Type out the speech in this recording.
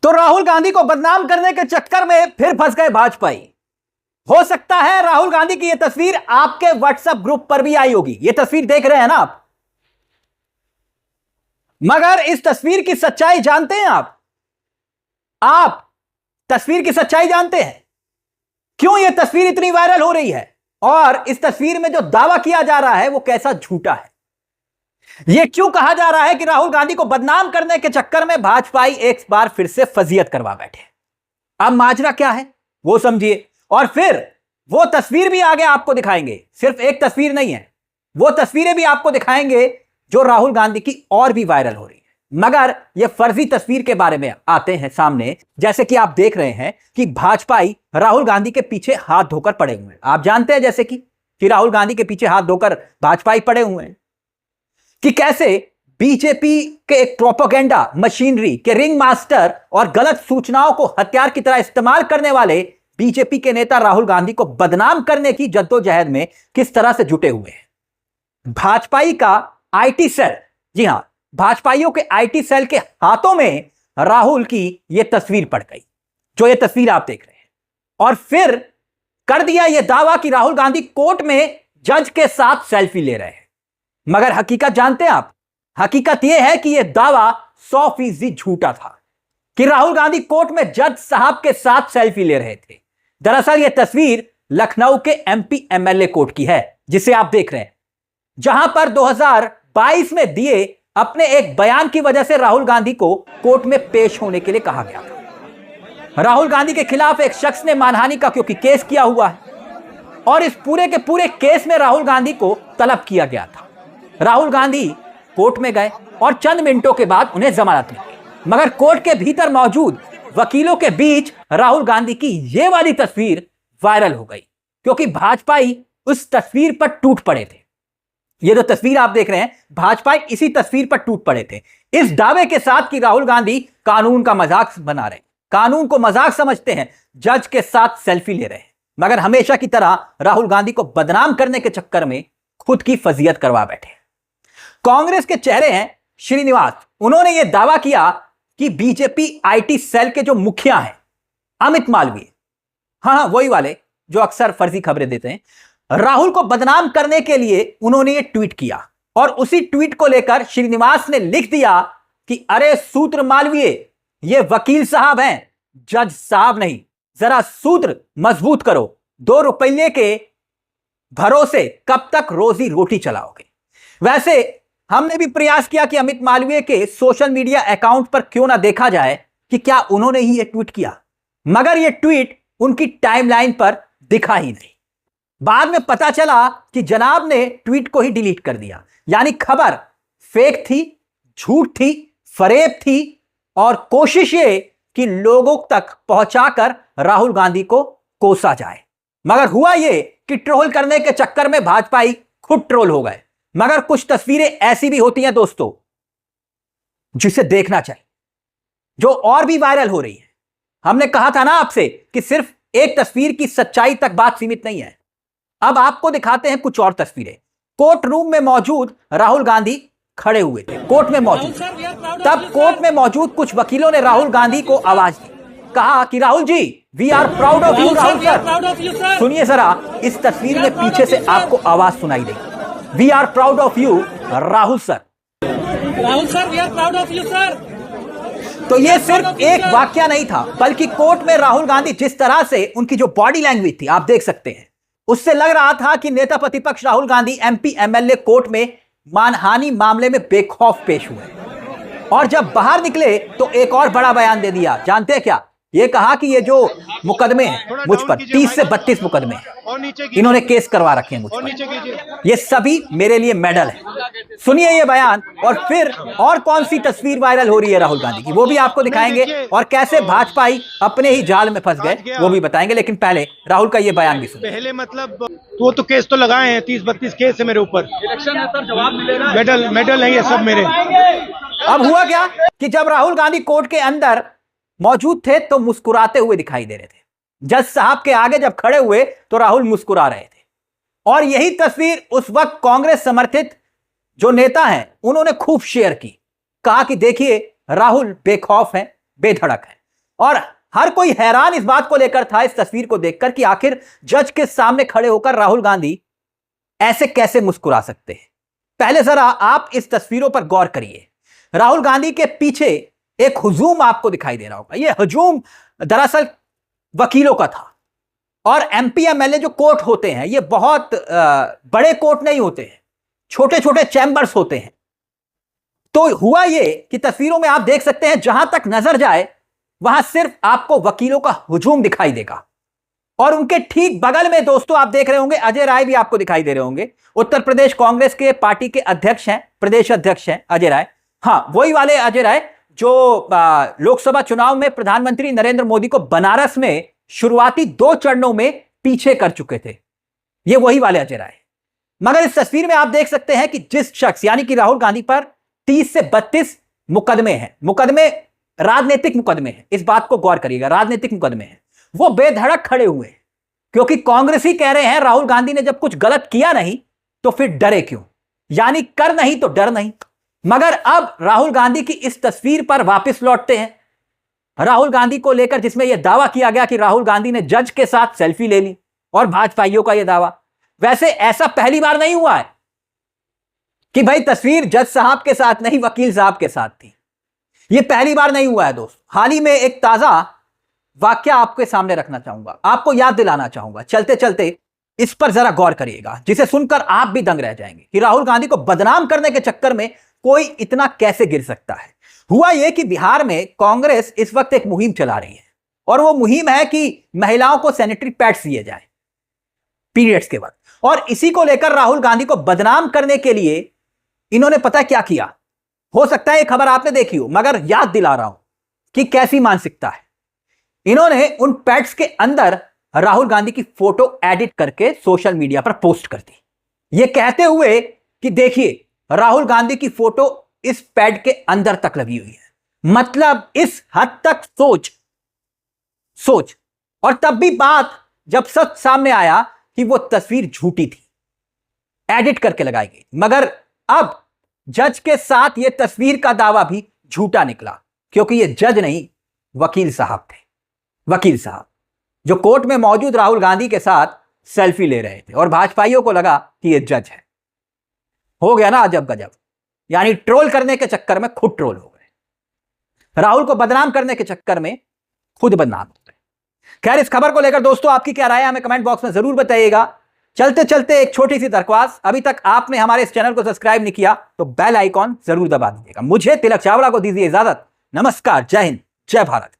तो राहुल गांधी को बदनाम करने के चक्कर में फिर फंस गए भाजपाई। हो सकता है राहुल गांधी की यह तस्वीर आपके व्हाट्सएप ग्रुप पर भी आई होगी। यह तस्वीर देख रहे हैं ना आप, मगर इस तस्वीर की सच्चाई जानते हैं आप तस्वीर की सच्चाई जानते हैं? क्यों यह तस्वीर इतनी वायरल हो रही है और इस तस्वीर में जो दावा किया जा रहा है वो कैसा झूठा है? यह क्यों कहा जा रहा है कि राहुल गांधी को बदनाम करने के चक्कर में भाजपाई एक बार फिर से फजीयत करवा बैठे? अब माजरा क्या है वो समझिए, और फिर वो तस्वीर भी आगे आपको दिखाएंगे। सिर्फ एक तस्वीर नहीं है, वो तस्वीरें भी आपको दिखाएंगे जो राहुल गांधी की और भी वायरल हो रही है। मगर ये फर्जी तस्वीर के बारे में आते हैं सामने। जैसे कि आप देख रहे हैं कि भाजपाई राहुल गांधी के पीछे हाथ धोकर पड़े हुए हैं। आप जानते हैं जैसे कि राहुल गांधी के पीछे हाथ धोकर भाजपाई पड़े हुए हैं कि कैसे बीजेपी के एक प्रोपेगेंडा मशीनरी के रिंग मास्टर और गलत सूचनाओं को हथियार की तरह इस्तेमाल करने वाले बीजेपी के नेता राहुल गांधी को बदनाम करने की जद्दोजहद में किस तरह से जुटे हुए हैं। भाजपाई का आईटी सेल, जी हां, भाजपाइयों के आईटी सेल के हाथों में राहुल की यह तस्वीर पड़ गई, जो यह तस्वीर आप देख रहे हैं। और फिर कर दिया यह दावा कि राहुल गांधी कोर्ट में जज के साथ सेल्फी ले रहे हैं। मगर हकीकत जानते हैं आप? हकीकत यह है कि यह दावा 100% झूठा था कि राहुल गांधी कोर्ट में जज साहब के साथ सेल्फी ले रहे थे। दरअसल यह तस्वीर लखनऊ के एमपी एमएलए कोर्ट की है, जिसे आप देख रहे हैं, जहां पर 2022 में दिए अपने एक बयान की वजह से राहुल गांधी को कोर्ट में पेश होने के लिए कहा गया था। राहुल गांधी के खिलाफ एक शख्स ने मानहानि का क्योंकि केस किया हुआ है और इस पूरे के पूरे केस में राहुल गांधी को तलब किया गया था। राहुल गांधी कोर्ट में गए और चंद मिनटों के बाद उन्हें जमानत मिल गई। मगर कोर्ट के भीतर मौजूद वकीलों के बीच राहुल गांधी की यह वाली तस्वीर वायरल हो गई, क्योंकि भाजपाई उस तस्वीर पर टूट पड़े थे। यह जो तस्वीर आप देख रहे हैं, भाजपाई इसी तस्वीर पर टूट पड़े थे, इस दावे के साथ कि राहुल गांधी कानून का मजाक बना रहे हैं, कानून को मजाक समझते हैं, जज के साथ सेल्फी ले रहे हैं। मगर हमेशा की तरह राहुल गांधी को बदनाम करने के चक्कर में खुद की फजीयत करवा बैठे। कांग्रेस के चेहरे हैं श्रीनिवास, उन्होंने यह दावा किया कि बीजेपी आईटी सेल के जो मुखिया हैं अमित मालवीय, हाँ वही वाले जो अक्सर फर्जी खबरें देते हैं, राहुल को बदनाम करने के लिए उन्होंने ये ट्वीट किया। और उसी ट्वीट को लेकर श्रीनिवास ने लिख दिया कि अरे सूत्र मालवीय, ये वकील साहब हैं, जज साहब नहीं, जरा सूत्र मजबूत करो, 2 रुपये के भरोसे कब तक रोजी रोटी चलाओगे। वैसे हमने भी प्रयास किया कि अमित मालवीय के सोशल मीडिया अकाउंट पर क्यों ना देखा जाए कि क्या उन्होंने ही यह ट्वीट किया, मगर यह ट्वीट उनकी टाइमलाइन पर दिखा ही नहीं। बाद में पता चला कि जनाब ने ट्वीट को ही डिलीट कर दिया, यानी खबर फेक थी, झूठ थी, फरेब थी और कोशिश ये कि लोगों तक पहुंचाकर राहुल गांधी को कोसा जाए। मगर हुआ ये कि ट्रोल करने के चक्कर में भाजपाई खुद ट्रोल हो गए। मगर कुछ तस्वीरें ऐसी भी होती हैं दोस्तों जिसे देखना चाहिए, जो और भी वायरल हो रही है। हमने कहा था ना आपसे कि सिर्फ एक तस्वीर की सच्चाई तक बात सीमित नहीं है। अब आपको दिखाते हैं कुछ और तस्वीरें। कोर्ट रूम में मौजूद राहुल गांधी खड़े हुए थे, कोर्ट में मौजूद। तब कोर्ट में मौजूद कुछ वकीलों ने राहुल गांधी को आवाज दी, कहा कि Rahul ji, we are proud of you Rahul sir. सुनिए जरा, इस तस्वीर में पीछे से आपको आवाज सुनाई देगी, we are proud of you Rahul sir. Rahul sir, we are proud of you sir. तो यह सिर्फ एक वाक्य नहीं था, बल्कि कोर्ट में राहुल गांधी जिस तरह से उनकी जो बॉडी लैंग्वेज थी आप देख सकते हैं, उससे लग रहा था कि नेता प्रतिपक्ष Rahul Gandhi MP MLA court में मानहानि मामले में बेखौफ पेश हुए। और जब बाहर निकले तो एक और बड़ा बयान दे दिया। जानते हैं क्या? ये कहा कि ये जो मुकदमे हैं मुझ पर, 30 से 32 मुकदमे हैं, इन्होंने केस करवा रखे हैं मुझ पर, ये सभी मेरे लिए मेडल है। सुनिए ये बयान। और फिर और कौन सी तस्वीर वायरल हो रही है राहुल गांधी की, वो भी आपको दिखाएंगे, और कैसे भाजपाई अपने ही जाल में फंस गए वो भी बताएंगे। लेकिन पहले राहुल का ये बयान भी सुनिए। पहले मतलब वो तो केस तो लगाए हैं, 30-32 केस है मेरे ऊपर, इलेक्शन है सर, जवाब मिलेगा। मेडल नहीं है सब मेरे। अब हुआ क्या कि जब राहुल गांधी कोर्ट के अंदर मौजूद थे तो मुस्कुराते हुए दिखाई दे रहे थे। जज साहब के आगे जब खड़े हुए तो राहुल मुस्कुरा रहे थे। और यही तस्वीर उस वक्त कांग्रेस समर्थित जो नेता हैं उन्होंने खूब शेयर की, कहा कि देखिए राहुल बेखौफ है, बेधड़क है। और हर कोई हैरान इस बात को लेकर था, इस तस्वीर को देखकर, कि आखिर जज के सामने खड़े होकर राहुल गांधी ऐसे कैसे मुस्कुरा सकते हैं। पहले जरा आप इस तस्वीरों पर गौर करिए। राहुल गांधी के पीछे एक हुजूम आपको दिखाई दे रहा होगा। यह हुजूम दरअसल वकीलों का था। और एमपी एमएलए जो कोर्ट होते हैं, ये बहुत बड़े कोर्ट नहीं होते हैं, छोटे छोटे चैम्बर्स होते हैं। तो हुआ ये कि तस्वीरों में आप देख सकते हैं, जहां तक नजर जाए वहां सिर्फ आपको वकीलों का हुजूम दिखाई देगा। और उनके ठीक बगल में दोस्तों आप देख रहे होंगे, अजय राय भी आपको दिखाई दे रहे होंगे। उत्तर प्रदेश कांग्रेस के पार्टी के अध्यक्ष हैं, प्रदेश अध्यक्ष हैं अजय राय। हाँ, वही वाले अजय राय जो लोकसभा चुनाव में प्रधानमंत्री नरेंद्र मोदी को बनारस में शुरुआती 2 चरणों में पीछे कर चुके थे। ये वही वाले अजय राय। मगर इस तस्वीर में आप देख सकते हैं कि जिस शख्स यानी कि राहुल गांधी पर 30 से 32 मुकदमे हैं, मुकदमे राजनीतिक मुकदमे हैं, इस बात को गौर करिएगा, राजनीतिक मुकदमे हैं, वो बेधड़क खड़े हुए हैं। क्योंकि कांग्रेस ही कह रहे हैं राहुल गांधी ने जब कुछ गलत किया नहीं तो फिर डरे क्यों, यानी कर नहीं तो डर नहीं। मगर अब राहुल गांधी की इस तस्वीर पर वापस लौटते हैं। राहुल गांधी को लेकर जिसमें यह दावा किया गया कि राहुल गांधी ने जज के साथ सेल्फी ले ली, और भाजपाइयों का यह दावा, वैसे ऐसा पहली बार नहीं हुआ है कि भाई तस्वीर जज साहब के साथ नहीं वकील साहब के साथ थी। यह पहली बार नहीं हुआ है दोस्त। हाल ही में एक ताजा वाक्य आपके सामने रखना चाहूंगा, आपको याद दिलाना चाहूंगा, चलते चलते इस पर जरा गौर करिएगा, जिसे सुनकर आप भी दंग रह जाएंगे कि राहुल गांधी को बदनाम करने के चक्कर में कोई इतना कैसे गिर सकता है। हुआ यह कि बिहार में कांग्रेस इस वक्त एक मुहिम चला रही है, और वो मुहिम है कि महिलाओं को सैनिटरी पैड्स दिए जाए पीरियड्स के वक्त। और इसी को लेकर राहुल गांधी को बदनाम करने के लिए इन्होंने पता क्या किया, हो सकता है ये खबर आपने देखी हो, मगर याद दिला रहा हूं कि कैसी मानसिकता है। इन्होंने उन पैड्स के अंदर राहुल गांधी की फोटो एडिट करके सोशल मीडिया पर पोस्ट कर दी, ये कहते हुए कि देखिए राहुल गांधी की फोटो इस पैड के अंदर तक लगी हुई है। मतलब इस हद तक सोच। और तब भी बात जब सच सामने आया कि वो तस्वीर झूठी थी, एडिट करके लगाई गई। मगर अब जज के साथ ये तस्वीर का दावा भी झूठा निकला, क्योंकि ये जज नहीं वकील साहब थे। वकील साहब जो कोर्ट में मौजूद राहुल गांधी के साथ सेल्फी ले रहे थे, और भाजपाइयों को लगा कि ये जज है। हो गया ना अजब गजब, यानी ट्रोल करने के चक्कर में खुद ट्रोल हो गए, राहुल को बदनाम करने के चक्कर में खुद बदनाम हो गए। खैर, इस खबर को लेकर दोस्तों आपकी क्या राय है हमें कमेंट बॉक्स में जरूर बताइएगा। चलते चलते एक छोटी सी दरख्वास्त, अभी तक आपने हमारे इस चैनल को सब्सक्राइब नहीं किया तो बेल आइकॉन जरूर दबा दीजिएगा। मुझे तिलक चावला को दीजिए इजाजत। नमस्कार, जय हिंद, जय भारत।